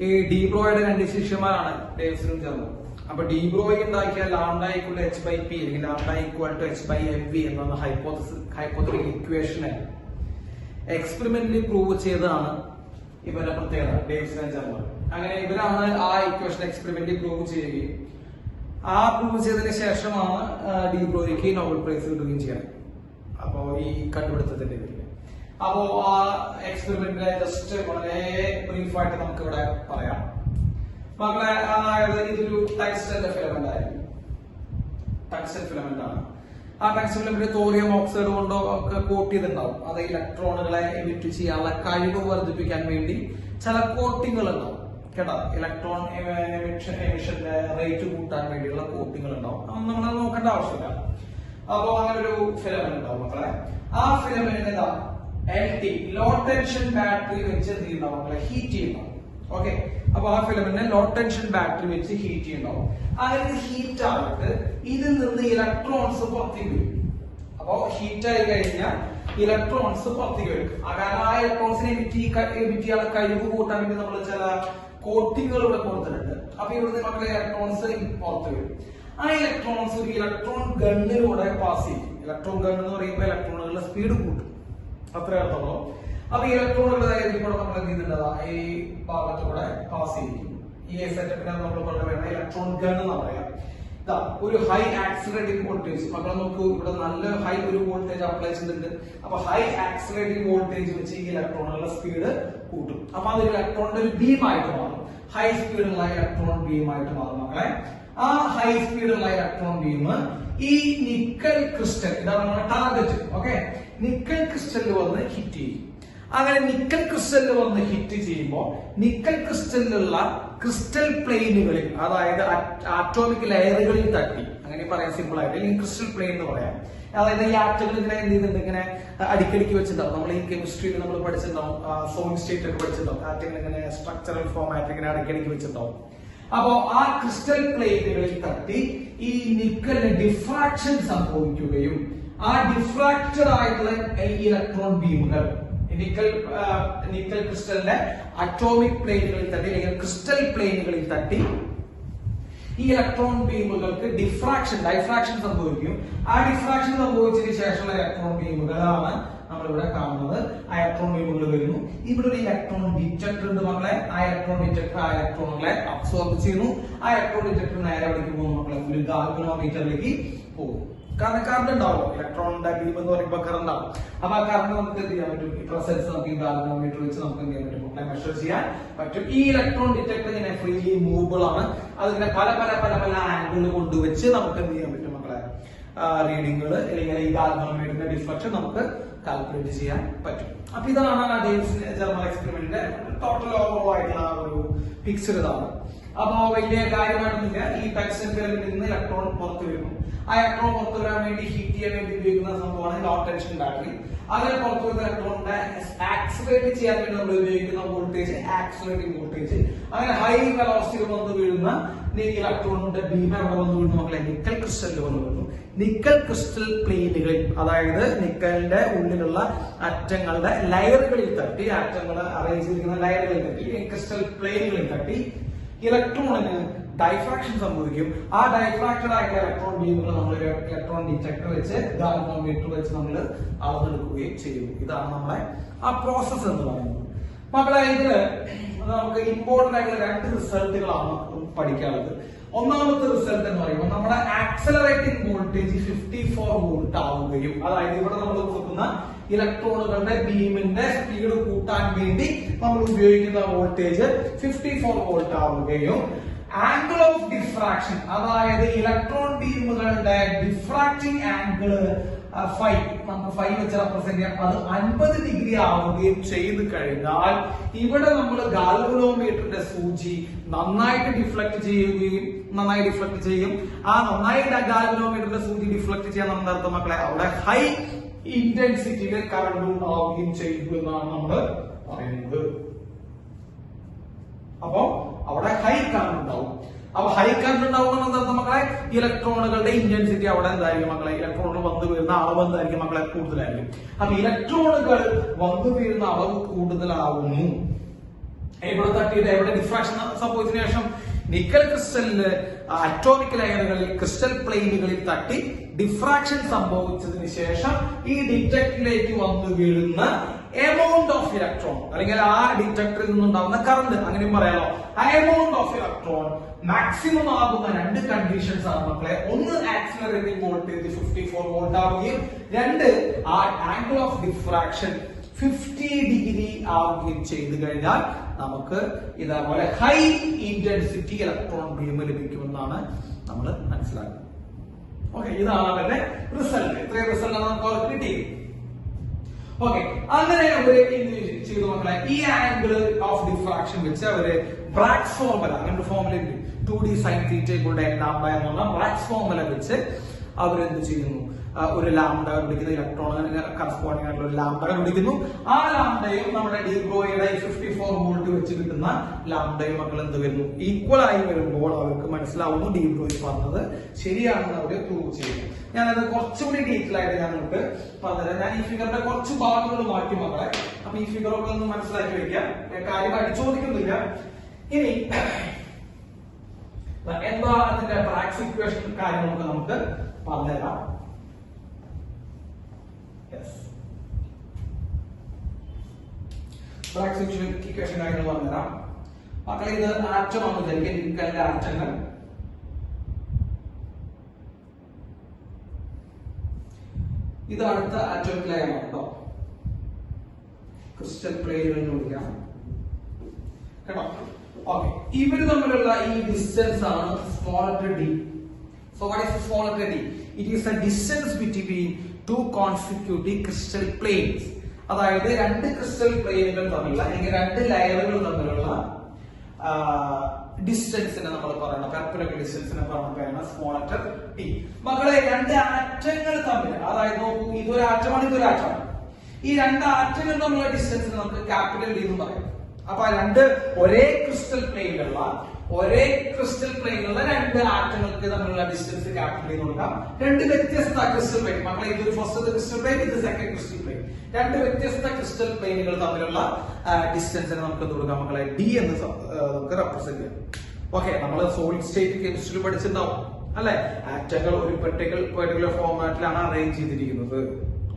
ഈ ഡി ബ്രോയുടെ രണ്ട് ശിഷ്യന്മാരാണ് ഡേവിസണും ജെർമറും. അപ്പൊ ഡി ബ്രോയ് ഉണ്ടാക്കിയ lambda equal h by P അല്ലെങ്കിൽ lambda equal to h by mv എന്ന ഹൈപ്പോത്തറ്റിക് ഇക്വേഷനെ എക്സ്പെരിമെന്റിൽ പ്രൂവ് ചെയ്തതാണ് ഇവരുടെ പ്രത്യേകത, ഡേവിസൺ ആൻഡ് ജെർമർ. അങ്ങനെ ഇവരാണ് ആ ഇക്വേഷൻ എക്സ്പെരിമെന്റിൽ പ്രൂവ് ചെയ്യുകയും ആ പ്രൂവ് ചെയ്തതിന് ശേഷമാണ് ഡി ബ്രോയ്ക്ക് നോബൽ പ്രൈസ് കിട്ടുകയും ചെയ്യാൻ. അപ്പോ ഈ കണ്ടുപിടുത്തത്തിന്റെ പേരിൽ. അപ്പോ ആ എക്സ്പെരിമെന്റിനെ ജസ്റ്റ് വളരെ ബ്രീഫായിട്ട് നമുക്ക് ഇവിടെ പറയാം മക്കളെ. അതായത് ഇതൊരു ടങ്സ്റ്റന്റെ ഫിലമെന്റ് ആയിരിക്കും. ടങ്സ്റ്റൻ ഫിലമെന്റ് ആണ്. ആ ടങ്സ്റ്റൻ ഫിലമെന്റ് തോറിയം ഓക്സൈഡ് കൊണ്ടോ ഒക്കെ കോട്ട് ചെയ്തിട്ടുണ്ടാവും. അത് ഇലക്ട്രോണുകളെ എമിറ്റ് ചെയ്യാനുള്ള കഴിവ് വർദ്ധിപ്പിക്കാൻ വേണ്ടി ചില കോട്ടിങ്ങൾ ഉണ്ടാവും കേട്ടോ. ഇലക്ട്രോൺ എമിഷന്റെ റേറ്റ് കൂട്ടാൻ വേണ്ടിയുള്ള കോട്ടിങ്ങൾ ഉണ്ടാവും. നമ്മൾ നോക്കേണ്ട ആവശ്യമില്ല. അപ്പോ അങ്ങനെ ഒരു ഫിലമെന്റ് ഉണ്ടാവും മക്കളെ. ആ filament LT low tension battery വെച്ച് എന്ത് ചെയ്യുന്ന മക്കളെ? ഹീറ്റ് ചെയ്യുന്നുണ്ടാവും. ഓക്കെ, അപ്പൊ ആ ഫിലമെന്റിനെ ലോ ടെൻഷൻ ബാറ്ററി വെച്ച് ഹീറ്റ് ചെയ്യുന്നുണ്ടാവും. അങ്ങനെ ഹീറ്റ് ആയിട്ട് ഇതിൽ നിന്ന് ഇലക്ട്രോൺസ് പുറത്തേക്ക് വരും. അപ്പോ ഹീറ്റ് ആയി കഴിഞ്ഞാൽ ഇലക്ട്രോൺസ് പുറത്തേക്ക് വരും. കാരണം ആ ഇലക്ട്രോൺസിനെ എമിറ്റ് ചെയ്യാനുള്ള കഴിവ് കൂട്ടാൻ വേണ്ടി നമ്മൾ ചില കോട്ടിങ്ങൾ ഇവിടെ കൊടുത്തിട്ടുണ്ട്. അപ്പൊ ഇവിടുന്ന് മക്കളെ ഇലക്ട്രോൺസ് പുറത്ത് വരും. ആ ഇലക്ട്രോൺസ് ഒരു ഇലക്ട്രോൺ ഗണ്ണിലൂടെ പാസ് ചെയ്യും. ഇലക്ട്രോൺ ഗൺ എന്ന് പറയുമ്പോൾ ഇലക്ട്രോണുകളുടെ സ്പീഡ് കൂട്ടും, അത്ര അർത്ഥമുള്ളൂ. അപ്പൊ ഈ ഇലക്ട്രോണുകളുടെ കൂടെ നമ്മൾ എന്ത് ചെയ്യുന്നുണ്ട്? ഈ ഭാഗത്തൂടെ പാസ് ചെയ്യും. ഈ സെറ്റപ്പിനെ നമ്മൾ പറയുന്ന ഇലക്ട്രോൺ ഗൺ എന്ന് പറയാം. ഒരു ഹൈ ആക്സിലറേറ്റിംഗ് വോൾട്ടേജ് മക്കളെ നോക്കൂ. ഇവിടെ നല്ല ഹൈ ഒരു വോൾട്ടേജ് അപ്ലൈ ചെയ്തിട്ടുണ്ട്. അപ്പൊ ഹൈ ആക്സിലറേറ്റിംഗ് വോൾട്ടേജ് വെച്ച് ഈ ഇലക്ട്രോണുകളുടെ സ്പീഡ് കൂട്ടും. അപ്പൊ അത് ഇലക്ട്രോണിന്റെ ഒരു ബീം ആയിട്ട് മാറും. ഹൈ സ്പീഡുള്ള ഇലക്ട്രോൺ ബീം ആയിട്ട് മാറും മക്കളെ. ആ ഹൈ സ്പീഡുള്ള ഇലക്ട്രോൺ ബീം ഈ നിക്കൽ ക്രിസ്റ്റൽ, ഇതാണ് നമ്മുടെ ടാർഗറ്റ്. ഓക്കെ, നിക്കൽ ക്രിസ്റ്റലിൽ വന്ന് ഹിറ്റ് ചെയ്യും. അങ്ങനെ നിക്കൽ ക്രിസ്റ്റലിൽ വന്ന് ഹിറ്റ് ചെയ്യുമ്പോൾ നിക്കൽ ക്രിസ്റ്റലിലുള്ള ക്രിസ്റ്റൽ പ്ലെയിനുകളിൽ, അതായത് ആറ്റോമിക് ലെയറുകളിൽ തട്ടി, അങ്ങനെ പറയാം സിമ്പിൾ ആയിട്ട്, അല്ലെങ്കിൽ ക്രിസ്റ്റൽ പ്ലെയിൻ എന്ന് പറയാം. അതായത് ഈ ആറ്റങ്ങൾ ഇങ്ങനെ എന്ത് ചെയ്തിട്ടുണ്ട്? ഇങ്ങനെ അടിക്കടിക്ക് വെച്ചിട്ടുണ്ടാവും. നമ്മൾ ഈ കെമിസ്ട്രിയിൽ നമ്മൾ പഠിച്ചിട്ടുണ്ടാവും, സോളിഡ് സ്റ്റേറ്റ് ഒക്കെ പഠിച്ചിട്ടുണ്ടാവും. ആറ്റങ്ങൾ ഇങ്ങനെ സ്ട്രക്ചറൽ ഫോമായിട്ട് ഇങ്ങനെ അടിക്കടിക്ക് വെച്ചിട്ടുണ്ടാവും. അപ്പോ ആ ക്രിസ്റ്റൽ പ്ലേറ്റുകളിൽ തട്ടി ഈ നിക്കലിന് ഡിഫ്രാക്ഷൻ സംഭവിക്കുകയും ആ ഡിഫ്രാക്റ്റഡ് ആയിട്ടുള്ള ഇലക്ട്രോൺ ബീമുകൾ നിക്കൽ ക്രിസ്റ്റലിന്റെ അറ്റോമിക് പ്ലെയിനുകളിൽ തട്ടി അല്ലെങ്കിൽ ക്രിസ്റ്റൽ പ്ലെയിനുകളിൽ തട്ടി ഈ ഇലക്ട്രോൺ ബീമുകൾക്ക് ഡൈഫ്രാക്ഷൻ സംഭവിക്കും. ആ ഡിഫ്രാക്ഷൻ സംഭവിച്ചതിന് ശേഷമുള്ള ഇലക്ട്രോൺ ബീമുകളാണ് നമ്മളിവിടെ കാണുന്നത്. ആ ഇലക്ട്രോൺ ബീമുകൾ വരുന്നു. ഇവിടെ ഒരു ഇലക്ട്രോൺ ഡിറ്റക്ടർ ഉണ്ട് മക്കളെ. ആ ഇലക്ട്രോൺ ഡിറ്റക്ടർ ആ ഇലക്ട്രോണുകളെ അബ്സോർബ് ചെയ്യുന്നു. ആ ഇലക്ട്രോൺ ഡിറ്റക്ടർ നേരെ എവിടേക്ക് പോകുന്നു മക്കളെ? ഒരു ഗാൽവനോമീറ്ററിലേക്ക് പോകും. കാരണം കറണ്ട് ഉണ്ടാവും. ഇലക്ട്രോണിന്റെ ബീം എന്ന് പറയുമ്പോൾ കറണ്ട് ആവും. അപ്പൊ ആ കറണ്ട് നമുക്ക് എന്ത് ചെയ്യാൻ പറ്റും? ഈ പ്രസൻസ് നമുക്ക് ഈ ഗാൽവനോമീറ്റർ വെച്ച് നമുക്ക് എന്ത് ചെയ്യാൻ പറ്റും? മക്കളെ മെഷർ ചെയ്യാൻ പറ്റും. ഈ ഇലക്ട്രോൺ ഡിറ്റക്ടർ ഇങ്ങനെ ഫ്രീലി മൂവബിൾ ആണ്. അതിങ്ങനെ പല ആംഗിൾ കൊണ്ടുവച്ച് നമുക്ക് എന്ത് ചെയ്യാൻ പറ്റും മക്കളെ? റീഡിങ്ങുകൾ അല്ലെങ്കിൽ ഈ ഗാൽവനോമീറ്ററിന്റെ ഡിഫ്ലക്ഷൻ നമുക്ക് കാൽക്കുലേറ്റ് ചെയ്യാൻ പറ്റും. അപ്പൊ ഇതാണ് ഡേവിസൺ ജെർമർ എക്സ്പെരിമെന്റിന്റെ ടോട്ടൽ ഓവറോൾ ആയിട്ടുള്ള ഒരു പിക്ചർ ഇതാണ്. അപ്പോ വലിയ കാര്യമായിട്ടൊന്നുമില്ല. ഈ ടങ്സ്റ്റൺ ഫിലമെന്റിൽ നിന്ന് ഇലക്ട്രോൺ പുറത്തു വരുന്നു. ആ ഇലക്ട്രോൺ പുറത്തു വരാൻ വേണ്ടി ഹീറ്റ് ചെയ്യാൻ വേണ്ടി ഉപയോഗിക്കുന്ന സംഭവമാണ് ലോ ടെൻഷൻ ബാറ്ററി. അങ്ങനെ പുറത്തു വരുന്ന ഇലക്ട്രോണിനെ ആക്സിലറേറ്റ് ചെയ്യാൻ വേണ്ടി നമ്മൾ ഉപയോഗിക്കുന്ന വോൾട്ടേജ് ആക്സിലറേറ്റിംഗ് വോൾട്ടേജ്. അങ്ങനെ ഹൈ വെലോസിറ്റി വന്ന് വീഴുന്ന ഇലക്ട്രോണിന്റെ ബീം എവിടെ വന്ന് വീഴുന്നു മക്കളെ? നിക്കൽ ക്രിസ്റ്റലിൽ വന്ന് വീഴുന്നു. നിക്കൽ ക്രിസ്റ്റൽ പ്ലെയിനുകളിൽ, അതായത് നിക്കലിന്റെ ഉള്ളിലുള്ള അറ്റങ്ങളുടെ ലയറുകളിൽ തട്ടി, ആറ്റങ്ങൾ അറേഞ്ച് ചെയ്തിരിക്കുന്ന ലയറുകളിൽ തട്ടി, ക്രിസ്റ്റൽ പ്ലെയിനുകളിൽ തട്ടി ഇലക്ട്രോണിന് ഡൈഫ്രാക്ഷൻ സംഭവിക്കും. ആ ഡൈഫ്രാക്റ്റഡ് ആയിട്ടുള്ള ഇലക്ട്രോൺ ബീമുകൾ നമ്മൾ ഇലക്ട്രോൺ ഡിറ്റക്ടർ വെച്ച് ഗാൽവനോമീറ്റർ വെച്ച് നമ്മൾ അളന്നെടുക്കുകയും ചെയ്യുന്നു. ഇതാണ് നമ്മളെ ആ പ്രോസസ് എന്ന് പറയുന്നത്. മക്കളെ ഇതില് നമുക്ക് ഇമ്പോർട്ടന്റ് ആയിട്ടുള്ള 2 റിസൾട്ടുകളാണ് പഠിക്കാനുള്ളത്. ഒന്നാമത്തെ റിസൾട്ട് എന്ന് പറയുമ്പോൾ നമ്മുടെ ആക്സലറേറ്റിംഗ് വോൾട്ടേജ് 54 വോൾട്ട് ആവുകയും, അതായത് ഇവിടെ നമ്മൾ കൊടുക്കുന്ന ഇലക്ട്രോണുകളുടെ ബീമിന്റെ സ്പീഡ് കൂട്ടാൻ വേണ്ടി നമ്മൾ ഉപയോഗിക്കുന്ന വോൾട്ടേജ് 54 വോൾട്ട് ആവുകയും, ആംഗിൾ ഓഫ് ഡിഫ്രാക്ഷൻ, അതായത് ഇലക്ട്രോൺ ബീമുകളുടെ ഡിഫ്രാക്റ്റിംഗ് ആംഗിൾ നമുക്ക് 5 വെച്ച് റെപ്രസെന്റ് ചെയ്യാം, അത് 50 ഡിഗ്രി ആവുകയും ചെയ്ത് കഴിഞ്ഞാൽ ഇവിടെ നമ്മൾ ഗാൽവനോമീറ്ററിന്റെ സൂചി നന്നായി ഡിഫ്ലക്ട് ചെയ്യും. ആ നന്നായി ഗാൽവനോമീറ്ററിന്റെ സൂചി ഡിഫ്ലക്ട് ചെയ്യാൻ നമ്മൾ നടത്തും മക്കളെ അവിടെ ഹൈ ഇന്റൻസിറ്റിയിലെ കറണ്ട് ഉണ്ടാവുകയും ചെയ്തു എന്നാണ് നമ്മൾ പറയുന്നത്. അപ്പോ അവിടെ ഹൈ കറണ്ട് ഉണ്ടാവും. അപ്പൊ ഹൈ കറണ്ട് ഉണ്ടാവുന്ന മക്കളെ ഇലക്ട്രോണുകളുടെ ഇന്റൻസിറ്റി അവിടെ എന്തായിരിക്കും മക്കളെ, ഇലക്ട്രോണുകൾ വന്നു വീഴുന്ന അളവ് എന്തായിരിക്കും മക്കളെ, കൂടുതലായിരിക്കും. അപ്പൊ ഇലക്ട്രോണുകൾ വന്നു വീഴുന്ന അളവ് കൂടുതലാവുന്നു. എവിടെ തട്ടിയിട്ട് എവിടെ ഡിഫ്രാക്ഷൻ സംഭവിച്ചതിനു ശേഷം നിക്കൽ ക്രിസ്റ്റലില് അറ്റോമിക് ലെയറുകളിൽ ക്രിസ്റ്റൽ പ്ലെയിനുകളിൽ തട്ടി ഡിഫ്രാക്ഷൻ സംഭവിച്ചതിന് ശേഷം ഈ ഡിറ്റക്ടറിലേക്ക് വന്നു വീഴുന്ന എമൗണ്ട് ഓഫ് ഇലക്ട്രോൺ, അല്ലെങ്കിൽ ആ ഡിറ്റക്ടറിൽ നിന്നുണ്ടാവുന്ന കറണ്ട്, അങ്ങനെയും പറയാലോ, ആ എമൗണ്ട് ഓഫ് ഇലക്ട്രോൺ മാക്സിമം ആകുന്ന 2 കണ്ടീഷൻസ് ആണ് മക്കളെ. ഒന്ന് ആക്സിലറേറ്റിംഗ് വോൾട്ടേജ് 54 വോൾട്ട് ആവുകയും, 2 ആ ആംഗിൾ ഓഫ് ഡിഫ്രാക്ഷൻ 50 ഡിഗ്രി ആവുകയും ചെയ്തു കഴിഞ്ഞാൽ നമുക്ക് ഇതേപോലെ ഹൈ ഇന്റൻസിറ്റി ഇലക്ട്രോൺ ബീം ലഭിക്കുമെന്നാണ് നമ്മൾ മനസ്സിലാക്കുന്നത്. ഓക്കെ, ഇതാണ് അവരുടെ റിസൾട്ട്. ഇത്രയും റിസൾട്ട് നമുക്ക് അവർക്ക് കിട്ടിയത്. ഓക്കെ, അങ്ങനെ അവര് ചെയ്തു മക്കളെ, ഈ ആംഗിൾ ഓഫ് ഡിഫ്രാക്ഷൻ വെച്ച് അവര് ബ്രാഗ്സ് ഫോർമുല, അങ്ങനെ ഫോർമുല 2D sin θ = n എന്നുള്ള ബ്രാഗ്സ് ഫോർമുല വെച്ച് അവരെന്ത് ചെയ്യുന്നു, ഒരു ലാംഡ വിളിക്കുന്ന ഇലക്ട്രോണിന് കറസ്പോണ്ടിങ് ആയിട്ടുള്ള ഒരു ലാംഡ വിളിക്കുന്നു. ആ ലാംഡയും നമ്മുടെ ഡീബ്രോയുടെ 54 വോൾട്ട് വെച്ച് കിട്ടുന്ന ലാംഡയും മക്കൾ എന്ത് വരുന്നു, ഈക്വൽ ആയി വരുമ്പോൾ അവർക്ക് മനസ്സിലാവുന്നു ഡീബ്രോയി പറഞ്ഞത് ശരിയാണെന്ന് അവര് പ്രൂവ് ചെയ്യുന്നു. ഞാനത് കുറച്ചുകൂടി ഡീറ്റെയിൽ ആയിട്ട് ഞാൻ നിങ്ങൾക്ക് പറഞ്ഞുതരാം. ഞാൻ ഈ ഫിഗറിന്റെ കുറച്ച് ഭാഗങ്ങൾ മാറ്റി മക്കളെ. അപ്പൊ ഈ ഫിഗറൊക്കെ ഒന്ന് മനസ്സിലാക്കി വെക്കാം, കാര്യം അടിച്ചോദിക്കുന്നില്ല. ഇനി എന്താ അതിന്റെ ബ്രാഗ്സ് ഇക്വേഷൻ കാര്യങ്ങളൊക്കെ നമുക്ക് പറഞ്ഞുതരാം. ബ്രാഗ്സ് ഇക്വേഷൻ കാര്യങ്ങൾ പറഞ്ഞുതരാം മക്കളെ. ഇത് ആറ്റമാണ് വിചാരിക്കുക, നിക്കലിന്റെ ആറ്റങ്ങൾ. ഇത് അടുത്ത ആറ്റോമിക് ലെയർ ആണ് കേട്ടോ, ക്രിസ്റ്റൽ പ്ലെയിനുകൾ എന്ന് വിളിക്കാം കേട്ടോ. ഓക്കെ, ഇവര് തമ്മിലുള്ള ഈ ഡിസ്റ്റൻസ് ആണ് small letter d. So what is small letter d? It is a distance between 2 consecutive crystal planes. അതായത് 2 ക്രിസ്റ്റൽ പ്ലെയിനുകൾ തമ്മിലുള്ള, അല്ലെങ്കിൽ 2 ലെയറുകൾ തമ്മിലുള്ള ഡിസ്റ്റൻസിനെ നമ്മൾ പറയുന്നത്, പെർപെൻഡിക്കുലർ ഡിസ്റ്റൻസിനെ പറയുന്ന സ്മോൾ ലെറ്റർ d. മക്കളെ, 2 ആറ്റങ്ങൾ തമ്മിൽ, അതായത് നോക്കൂ, ഇതൊരു ആറ്റമാണ്, ഇതൊരു ആറ്റമാണ്. ഈ 2 ആറ്റങ്ങൾ തമ്മിലുള്ള ഡിസ്റ്റൻസിനെ നമുക്ക് ക്യാപിറ്റൽ d എന്ന് പറയും. അപ്പൊ 2 ഒരേ ക്രിസ്റ്റൽ പ്ലെയിനുള്ള 2 ആറ്റങ്ങൾക്ക് തമ്മിലുള്ള ഡിസ്റ്റൻസ് ക്യാപിറ്റൽ എന്ന് കൊടുക്കാം. 2 വ്യത്യസ്ത ക്രിസ്റ്റൽ പ്ലെയിൻ, മക്കളെ, ഇതൊരു ഫസ്റ്റ് ക്രിസ്റ്റൽ പ്ലെയിൻ, ഇത് സെക്കൻഡ് ക്രിസ്റ്റൽ പ്ലെയിൻ. 2 വ്യത്യസ്ത ക്രിസ്റ്റൽ പ്ലെയിനുകൾ തമ്മിലുള്ള ഡിസ്റ്റൻസിന് നമുക്ക് എന്ത് കൊടുക്കാം മക്കളെ, d എന്ന് നമുക്ക് റെപ്രസെന്റ് ചെയ്യാം. ഓക്കെ, നമ്മൾ സോളിഡ് സ്റ്റേറ്റ് കെമിസ്ട്രി പഠിച്ചിട്ടുണ്ടാവും അല്ലെ. ആറ്റങ്ങൾ ഒരു പെർട്ടിക്കുലർ ഫോർമാറ്റിലാണ് അറേഞ്ച് ചെയ്തിരിക്കുന്നത്.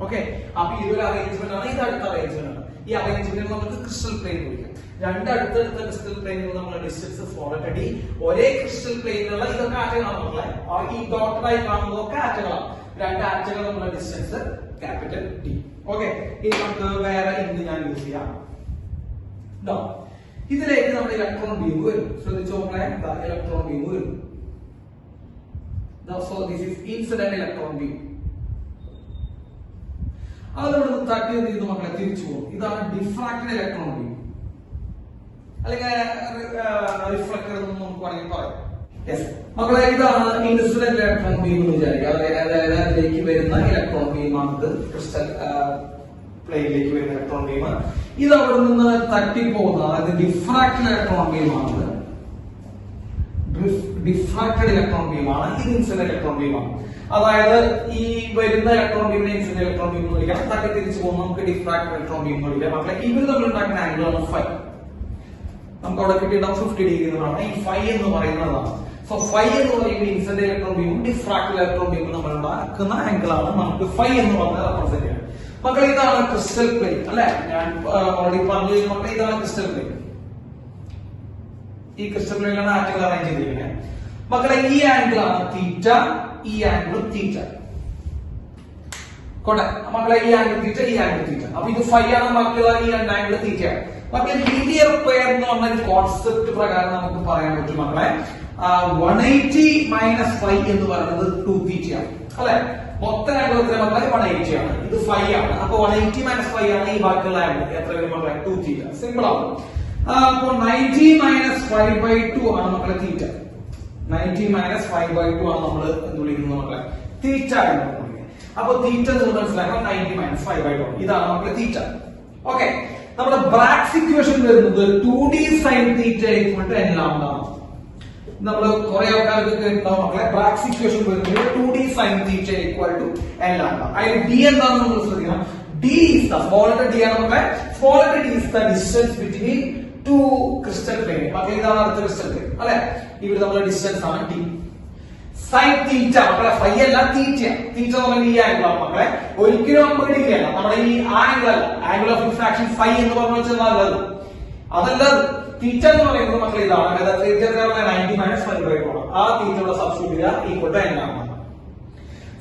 ഓക്കെ, അപ്പൊ ഇതൊരു അറേഞ്ച്മെന്റ് ആണ്, ഇത് അടുത്ത അറേഞ്ച്മെന്റ് ആണ്. ഈ അറേഞ്ച്മെന്റ് നമുക്ക് ക്രിസ്റ്റൽ പ്ലെയിൻ വിളിക്കാം. 2 അടുത്തടുത്ത ക്രിസ്റ്റൽ പ്ലെയിനുകൾ നമ്മുടെ ഡിസ്റ്റൻസ് സ്മോൾ ലെറ്റർ d. ഒരേ ക്രിസ്റ്റൽ പ്ലെയിനുള്ള ഇതൊക്കെ ആറ്റങ്ങളാണ് മക്കളെ, ഈ ഡോട്ടഡായി കാണുന്നതൊക്കെ ആറ്റങ്ങളാണ്. 2 ആറ്റങ്ങൾ നമ്മുടെ ഡിസ്റ്റൻസ് ക്യാപിറ്റൽ d. ഓക്കെ, ഇനി നമുക്ക് വേറെ എന്ത് ഞാൻ യൂസ് ചെയ്യാം. ഇതിലേക്ക് നമ്മുടെ ഇലക്ട്രോൺ ബീം വരും. ശ്രദ്ധിച്ചു നോക്കണേ, ഇലക്ട്രോൺ ബീം വരും. So this is incident electron beam. അതോട് തട്ടി എന്ത് ചെയ്തു മക്കളെ, തിരിച്ചു പോകും. ഇതാണ് ഡിഫ്രാക്റ്റഡ് ഇലക്ട്രോൺ ബീം, അല്ലെങ്കിൽ റിഫ്ലക്ടർ എന്ന് നമുക്ക് വേണമെങ്കിൽ പറയാം. മക്കളെ, ഇതാണ് ഇൻസിഡന്റ് ഇലക്ട്രോൺ ബീം എന്ന് വിചാരിക്കുക. അതായത് അതിലേക്ക് വരുന്ന ഇലക്ട്രോൺ ബീമാണ്, ഇത് ക്രിസ്റ്റൽ പ്ലെയിനിലേക്ക് വരുന്ന ഇലക്ട്രോൺ ബീം. ഇത് അവിടെ നിന്ന് തട്ടിപ്പോകുന്ന, അതായത് ഡിഫ്രാക്റ്റഡ് ഇലക്ട്രോൺ ബീമാണ്. ഡിഫ്രാക്റ്റഡ് ഇലക്ട്രോൺ ബീമാണ്, ഇത് ഇൻസിഡന്റ് ഇലക്ട്രോൺ ബീമാണ്. അതായത് ഈ വരുന്ന ഇലക്ട്രോൺ ബീമിനെ ഇൻസിഡന്റ് ഇലക്ട്രോൺ ബീം എന്ന് വിളിക്കാം. തട്ടി തിരിച്ചു പോകുമ്പോൾ നമുക്ക് ഡിഫ്രാക്റ്റഡ് ഇലക്ട്രോൺ ബീം എന്ന് വിളിക്കാം. മക്കളെ, ഇവർ തമ്മിൽ ഉണ്ടാക്കുന്ന ആംഗിൾ ആണ് 5. നമുക്ക് അവിടെ കിട്ടിയിട്ടുണ്ടാവും 50 ഡിഗ്രി എന്ന് പറഞ്ഞാൽ ഈ 5 എന്ന് പറയുന്നതാണ്. സോ ഫൈ എന്ന് പറയുമ്പോൾ ഇൻസിഡന്റ് ഇലക്ട്രോൺ ബീമും ഡിഫ്രാക്റ്റഡ് ഇലക്ട്രോൺ ബീമും നമ്മൾ ഉണ്ടാക്കുന്ന ആംഗിൾ ആണ് നമുക്ക് ഫൈ എന്ന് പറഞ്ഞാൽ റെപ്രസെന്റ് ചെയ്യുന്നത്. മക്കളെ ഇതാണ് ക്രിസ്റ്റൽ പ്ലെയിൻ അല്ലെ, ഞാൻ ഓൾറെഡി പറഞ്ഞു കഴിഞ്ഞു മക്കളെ ഇതാണ് ക്രിസ്റ്റൽ പ്ലെയിൻ. ഈ ക്രിസ്റ്റൽ പ്ലെയിനിലാണ് ആറ്റങ്ങൾ അറേഞ്ച് ചെയ്തിരിക്കുന്നത്. മക്കളെ ഈ ആംഗിൾ ആണ് തീറ്റ, ഈ ആംഗിൾ തീറ്റ. കോട്ടെ മക്കളെ ഈ ആംഗിൾ തീറ്റ, ഈ ആംഗിൾ തീറ്റ. അപ്പൊ ഇത് ഫൈ ആണ്, ബാക്കിയുള്ള ഈ രണ്ട് ആംഗിൾ തീറ്റയാണ്. മക്കളെ ലീനിയർ പെയർ എന്ന് പറഞ്ഞ കോൺസെപ്റ്റ് പ്രകാരം നമുക്ക് പറയാൻ പറ്റും മക്കളെ 180 മൈനസ് ഫൈ എന്ന് പറയുന്നത് 2 തീറ്റയാണ് അല്ലെ. മൊത്തം ആംഗിൾ എത്ര മക്കളെ 180 ആണ്, ഇത് ഫൈ ആണ്. അപ്പൊ 180 മൈനസ് ഫൈ ആണ് ഈ ബാക്കിയുള്ള ആംഗിൾ എത്ര വരും മക്കളെ 2 തീറ്റ. സിമ്പിൾ ആണ്. അപ്പൊ 90 മൈനസ് 5/2 ആണ് മക്കളെ തീറ്റ. 90 മൈനസ് 5/2 ആണ് നമ്മൾ എന്ത് വിളിക്കുന്നത് മക്കളെ തീറ്റ എന്ന് പറയുന്നത്. അപ്പൊ തീറ്റ നിങ്ങൾ മനസ്സിലാക്കണം 90 മൈനസ് 5/2 ഇതാണ് മക്കളെ തീറ്റ. ഓക്കെ, നമ്മുടെ ബ്രാക്സ് ഇക്വേഷൻ വരുന്നത് 2d sin theta equal to n lambda ആണ്. നമ്മൾ കുറെ ആൾക്കാർക്ക് കേട്ടിട്ടുണ്ടാവും മക്കളെ ബ്രാക്സ് ഇക്വേഷൻ വരുന്നത് 2d sin theta equal to n lambda. അതിൽ d എന്താണെന്ന് നമ്മൾ ശ്രദ്ധിക്കണം. d is the small letter d ആണ് മക്കളെ. small letter d is the distance between two crystal plane. മക്കളെ ഇതാണ് അടുത്ത ക്രിസ്റ്റൽ പ്ലെയിൻ അല്ലെ. ഇവിടെ നമ്മുടെ ഡിസ്റ്റൻസ് ആണ് d. സൈൻ തീറ്റ മക്കളെ ഫൈ അല്ല തീറ്റ. തീറ്റ എന്ന് പറഞ്ഞാൽ ഈ ആംഗിൾ ആണ് മക്കളെ, ഒരിക്കലും 50 ഡിഗ്രി അല്ല. നമ്മുടെ ഈ ആംഗിൾ അല്ല, ആംഗിൾ ഓഫ് റിഫ്രാക്ഷൻ ഫൈ എന്ന് പറഞ്ഞു വെച്ചാൽ അതല്ല. തീറ്റ എന്ന് പറയുന്നത് മക്കളെ ഇതാണ്. തീറ്റ 90 മൈനസ് 5/2 ആണ്. ആ തീറ്റയുടെ സബ്സ്റ്റിറ്റ്യൂട്ട് ഈക്വൽ ടു n ആണ്.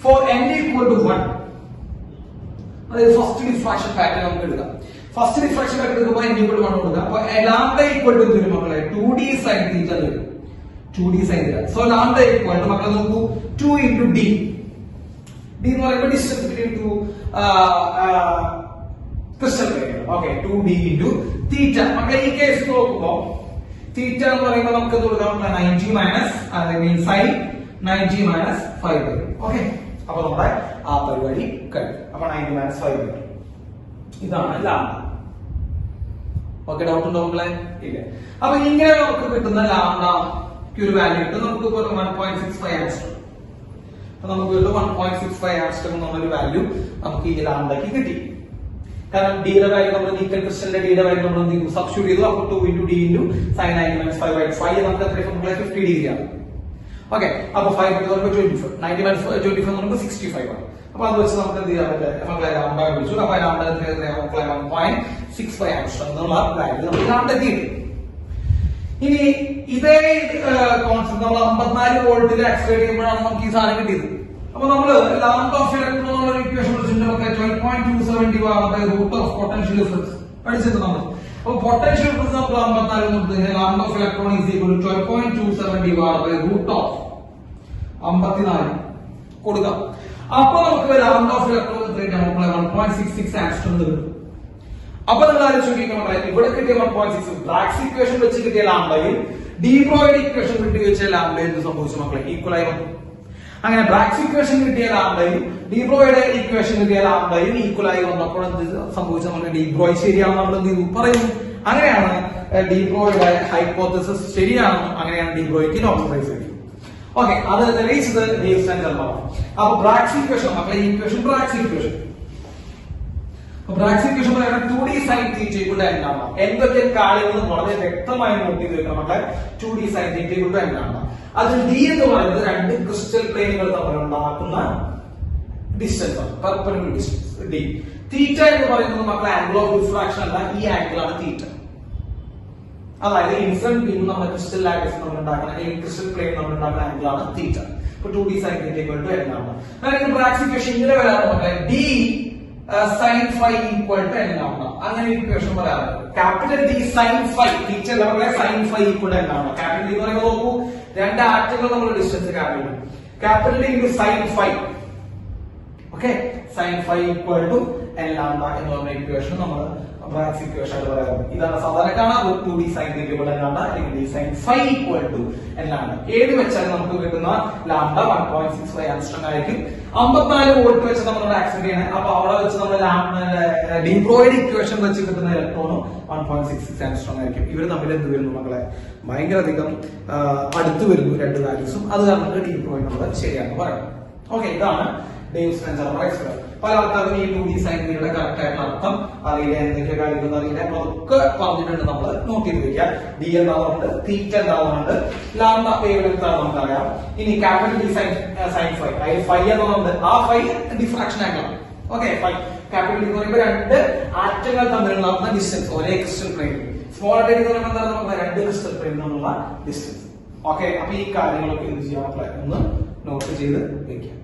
ഫോർ n ഈക്വൽ ടു 1 അതായത് ഫസ്റ്റ് ഡിഫ്രാക്ഷൻ പാറ്റേൺ നമുക്ക് എടുക്കാം. ഫസ്റ്റ് ഡിഫ്രാക്ഷൻ പാറ്റേൺ എടുക്കുമ്പോൾ n ഈക്വൽ ടു 1 കൊടുക്കാം. അപ്പൊ ലാംഡ ഈക്വൽ ടു വരും മക്കളെ 2d sin തീറ്റ വരും. 2d sin theta. So lambda equal to മക്കളെ നോക്കൂ 2 into d. d എന്ന് പറയുമ്പോൾ distance between two crystal plane. Okay, 2d into theta. മക്കളെ ഈ കേസ് നോക്കുമ്പോൾ തീറ്റ എന്ന് പറയുമ്പോൾ നമുക്ക് എന്ത് കൊടുക്കാം 90 മൈനസ് sin 90 മൈനസ് 5/2. ഓക്കെ, അപ്പൊ നമ്മുടെ ആ പരിപാടി കഴിഞ്ഞു. അപ്പൊ 90 മൈനസ് 5/2 ഇതാണ് ലാംഡ. ഓക്കെ, ഡൗട്ട് ഉണ്ടോ മക്കളെ? ഇല്ല. അപ്പൊ ഇങ്ങനെ നമുക്ക് കിട്ടുന്ന ലാംഡ ഒരു വാല്യൂ കിട്ടും. നമുക്ക് 1.65 ആംസ്റ്റർ. അപ്പൊ നമുക്ക് 1.65 ആംസ്റ്റർ എന്നൊരു വാല്യൂ നമുക്ക് ഈ ലാംഡയ്ക്ക് കിട്ടി. കാരണം ഡിയുടെ വാല്യൂ നമ്മൾ നീക്കൽ ക്രിസ്റ്റലിന്റെ ഡിയുടെ വാല്യൂ നമ്മൾ സബ്സ്റ്റിറ്റ്യൂട്ട് ചെയ്തു. അപ്പൊ 2 into d into sin 90 minus 5/5 നമുക്ക് എത്ര 50 ഡിഗ്രി ആണ്. ഓക്കെ, അപ്പൊ 5 into 25, 90 minus 25 എന്ന് പറയുമ്പോൾ 65 ആണ്. അപ്പൊ അത് വെച്ച് നമുക്ക് എന്ത് ചെയ്യാൻ പറ്റില്ല, മക്കളെ ലാംഡ വിളിച്ചു. അപ്പൊ ലാംഡ മക്കളെ 1.65 ആംസ്റ്റർ എന്നുള്ള വാല്യൂ നമ്മൾ ലാംഡയ്ക്ക് കിട്ടി. ഇനി ഇതേ കോൺസെപ്റ്റ് നമ്മൾ 54 വോൾട്ടിൽ ആക്സിലേറ്റ് ചെയ്യുമ്പോഴാണ് നമുക്ക് ഈ സാധനം കിട്ടിയത്. അപ്പൊ നമ്മള് ലാംഡ ഓഫ് ഇലക്ട്രോൺ എന്നുള്ള ഇക്വേഷൻ വെച്ചിട്ടുണ്ടെങ്കിൽ 12.27 divided by root of potential difference പഠിച്ചത് നമ്മൾ. അപ്പൊ പൊട്ടൻഷ്യൽ ഡിഫറൻസ് നമ്മൾ 54 എന്ന് പറഞ്ഞാൽ lambda of electron is equal to 12.27 divided by root of 54 കൊടുക്കാം. അപ്പൊ നമുക്ക് ലാംഡ ഓഫ് ഇലക്ട്രോൺ എത്രയാണ് മക്കളെ 1.66 ആംസ്റ്റർ എന്ന് കിട്ടും. അപ്പൊ നിങ്ങൾ ആലോചിച്ച് മക്കളെ ഇവിടെ കിട്ടിയ 1.6 ബ്രാക്സ് ഇക്വേഷൻ വെച്ച് കിട്ടിയ ലാംഡയും ഡി ബ്രോയിഡ് ഇക്വേഷൻ കിട്ടി വെച്ച ലാംഡയും എന്ത് സംഭവിച്ചു മക്കളെ ഈക്വൽ ആയി വന്നു. അങ്ങനെ ബ്രാക്സ് ഇക്വേഷൻ കിട്ടിയ ലാംഡയും ഡി ബ്രോയിഡ് ഇക്വേഷൻ കിട്ടിയ ലാംഡയും ഈക്വൽ ആയി വന്നപ്പോൾ എന്ത് സംഭവിച്ച നമ്മൾ ഡി ബ്രോയ് ശരിയാണെന്ന് നമ്മൾ എന്ത് ചെയ്തു പറയുന്നു. അങ്ങനെയാണ് ഡി ബ്രോയുടെ ഹൈപ്പോത്തസിസ് ശരിയാണെന്നും അങ്ങനെയാണ് ഡി ബ്രോയ്ക്ക് നോർമലൈസ് ചെയ്തത്. ഓക്കെ, അത് തെളിയിച്ചത് ഡേവിസൺ ആൻഡ് ജെർമർ. അപ്പൊ ബ്രാക്സ് ഇക്വേഷൻ മക്കളെ ഈ equation Braggs equation Braggs equation പറയുന്നത് 2d sin θ equal to n ആണ്. എന്തൊക്കെ കാര്യങ്ങളും വളരെ വ്യക്തമായി നോട്ട് ചെയ്ത് വെക്കണം മക്കളെ. 2d sin θ equal to n ആണ്. അതിൽ d എന്ന് പറയുന്നത് രണ്ട് ക്രിസ്റ്റൽ പ്ലെയിനുകൾ തമ്മിൽ ഉണ്ടാക്കുന്ന ഡിസ്റ്റൻസ് ആണ്, പെർപെൻഡിക്കുലർ ഡിസ്റ്റൻസ് d. θ എന്ന് പറയുന്നത് മക്കളെ ആംഗിൾ ഓഫ് ഡിഫ്രാക്ഷൻ അല്ല, ഈ ആംഗിൾ ആണ് θ. അതായത് ഇൻസിഡന്റ് ബീം നമ്മുടെ ക്രിസ്റ്റൽ ലാറ്റിസ് നമ്മൾ ഉണ്ടാക്കുന്ന ക്രിസ്റ്റൽ പ്ലെയിൻ നമ്മൾ ഉണ്ടാക്കുന്ന ആംഗിൾ ആണ് θ. ഇപ്പൊ 2d sin θ equal to n ആണ്. അതായത് ബ്രാക്സ് ഇക്വേഷൻ ഇങ്ങനെ വരാറ് മക്കളെ d sin phi equal to n ആണ്. അങ്ങനെ ഇക്വേഷൻ പറയാറുണ്ട്. Capital D sin phi teacher നമ്മളെ sin phi equal to n ആണ്. ക്യാപിറ്റൽ D എന്ന് പറയുമ്പോൾ നോക്കൂ രണ്ട് ആറ്റങ്ങൾ നമ്മൾ distance capital D into sin phi. Okay, sin phi equal to n lambda എന്ന് പറഞ്ഞ ഇക്വേഷൻ നമ്മൾ ബ്രാക്സ് ഇക്വേഷൻ ആയിട്ട് പറയാറുണ്ട്. ഇതാണ് സാധാരണ കാണാം 2d sin θ equal to n lambda അല്ലെങ്കിൽ d sin phi equal to n lambda. ഏത് വെച്ചാൽ നമുക്ക് കിട്ടുന്ന ലാംഡ 1.65 ആംസ്റ്റർ ആയിരിക്കും. 54 വോൾട്ട് വെച്ച് നമ്മൾ ആക്സിലേറ്റ് ചെയ്യണം. അപ്പൊ അവിടെ വെച്ച് നമ്മൾ ഡി ബ്രോയിഡ് ഇക്വേഷൻ വെച്ച് കിട്ടുന്ന ഇലക്ട്രോണും 1.66 ആംസ്റ്റർ ആയിരിക്കും. ഇവർ തമ്മിൽ എന്ത് വരുന്നു മക്കളെ ഭയങ്കര അധികം അടുത്ത് വരുന്നു രണ്ട് വാല്യൂസും. അത് കാരണം ഡി ബ്രോയിഡ് നമ്മൾ ശരിയാണെന്ന് പറയാം. ഓക്കെ, ഇതാണ് ഡേവിസൺ ആൻഡ് ജെർമർ എക്സ്പെരിമെന്റ്. പല ആൾക്കാർക്കും ഈ 2D സൈൻ വേയുടെ കറക്റ്റ് ആയിട്ടുള്ള അർത്ഥം അറിയില്ല, എന്തൊക്കെ കാര്യങ്ങൾ അറിയില്ല, അതൊക്കെ പറഞ്ഞിട്ടുണ്ട്. നമ്മൾ നോട്ട് ചെയ്ത് വെക്കുക. ഡി എന്താവുന്നുണ്ട്, തീറ്റ എന്താവുന്നുണ്ട്, ലാംഡ വേവ് ലെങ്ത് നമുക്കറിയാം. ഇനി ക്യാപിറ്റൽ ഡി സൈൻ ഫൈ, അതിൽ ഫൈ എന്നുള്ളത് ആ ഫൈ ഡിഫ്രാക്ഷൻ ആംഗിൾ ആണ്. ഓക്കെ, ഫൈ ക്യാപിറ്റൽ ഡി എന്ന് പറയുമ്പോൾ രണ്ട് ആറ്റങ്ങൾ തമ്മിലുള്ള ഡിസ്റ്റൻസ് ഒരേ ക്രിസ്റ്റൽ പ്ലെയിനിൽ. സ്മോൾ ഡി എന്ന് പറയുമ്പോൾ എന്താണ്, നമുക്ക് രണ്ട് ക്രിസ്റ്റൽ പ്ലെയിനിൽ നിന്നുള്ള ഡിസ്റ്റൻസ്. ഓക്കെ, അപ്പൊ ഈ കാര്യങ്ങളൊക്കെ എന്ത് ചെയ്യാൻ ഒന്ന് നോട്ട് ചെയ്ത് വെക്കാം.